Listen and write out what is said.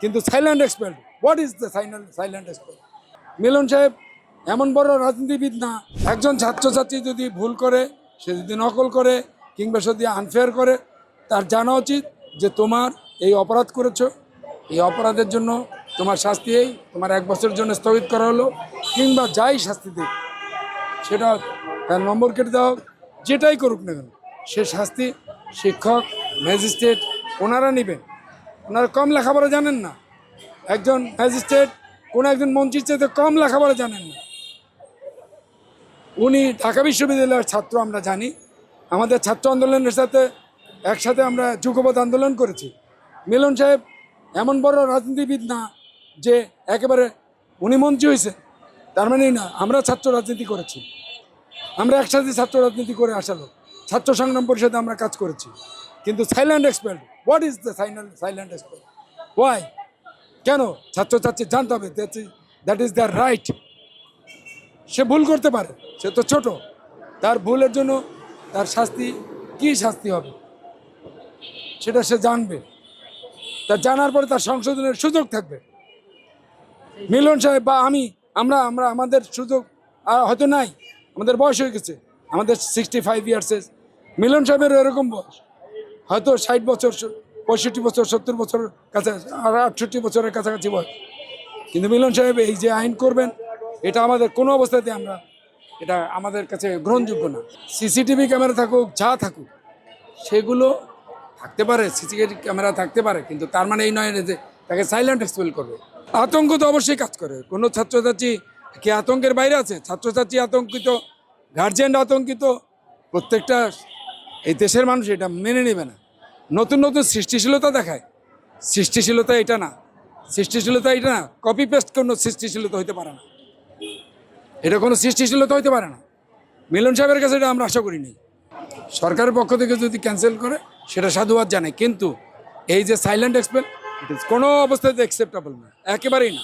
কিন্তু silent expert. What is the silent expert? Milan সাহেব এমন বড় রাজনীতিবিদ না। একজন ছাত্রছাত্রী যদি ভুল করে, সে যদি নকল করে কিংবা যদি আনফেয়ার করে, তার জানা উচিত যে তোমার এই অপরাধ করেছো, এই অপরাধের জন্য তোমার শাস্তি এই, তোমার 1 বছরের জন্য স্থগিত করা হলো, কিংবা যাই শাস্তি দিক, সেটা তার নম্বর কেটে দেওয়া হোক, যেটাই করুক না কেন, সে শাস্তি শিক্ষক, ম্যাজিস্ট্রেট ওনারা নেবেন। ওনারা কম লেখাপড়া জানেন না। একজন ম্যাজিস্ট্রেট কোনো একজন মন্ত্রীর চাইতে কম লেখাপড়া জানেন না। উনি ঢাকা বিশ্ববিদ্যালয়ের ছাত্র, আমরা জানি। আমাদের ছাত্র আন্দোলনের সাথে একসাথে আমরা যুগপৎ আন্দোলন করেছি। মিলন সাহেব এমন বড় রাজনীতিবিদ না যে একেবারে উনি মন্ত্রী হয়েছে তার মানেই না। আমরা ছাত্র রাজনীতি করেছি, আমরা একসাথে ছাত্র রাজনীতি করে আসালো, ছাত্র সংগ্রাম পরিষদে আমরা কাজ করেছি। কিন্তু silent expert, what is the silent expert? Why? কেন? ছাত্রছাত্রী জানতে হবে দ্যাট ইজ দ্যার রাইট। সে ভুল করতে পারে, সে তো ছোট, তার ভুলের জন্য তার শাস্তি কি শাস্তি হবে সেটা সে জানবে। তার জানার পরে তার সংশোধনের সুযোগ থাকবে। মিলন সাহেব বা আমরা আমাদের সুযোগ হয়তো নাই, আমাদের বয়স হয়ে গেছে, আমাদের 65 ইয়ার্সের। মিলন সাহেবের এরকম বয়স, হয়তো 60 বছর, 65 বছর, 70 বছর কাছে, আর 68 বছরের কাছাকাছি বয়স। কিন্তু মিলন সাহেব এই যে আইন করবেন, এটা আমাদের কোনো অবস্থাতে এটা আমাদের কাছে গ্রহণযোগ্য না। সিসিটিভি ক্যামেরা থাকুক, যা থাকুক, সেগুলো থাকতে পারে, সিসিটিভি ক্যামেরা থাকতে পারে, কিন্তু তার মানে এই নয় যে তাকে সাইলেন্ট এক্সপেল করবে। আতঙ্ক তো অবশ্যই কাজ করে। কোনো ছাত্রছাত্রী কি আতঙ্কের বাইরে আছে? ছাত্রছাত্রী আতঙ্কিত, গার্জিয়ান আতঙ্কিত, প্রত্যেকটা এই দেশের মানুষ এটা মেনে নেবে না। নতুন নতুন সৃষ্টিশীলতা দেখায়, সৃষ্টিশীলতা এটা না, কপি পেস্ট কোনো সৃষ্টিশীলতা হইতে পারে না। এটা কোনো সৃষ্টিশীলতা হইতে পারে না। মিলন সাহেবের কাছে এটা আমরা আশা করিনি। সরকারের পক্ষ থেকে যদি ক্যান্সেল করে সেটা সাধুবাদ জানাই, কিন্তু এই যে সাইলেন্ট এক্সপেল, ইট ইজ কোনো অবস্থাতে অ্যাকসেপ্টেবল না, একেবারেই না।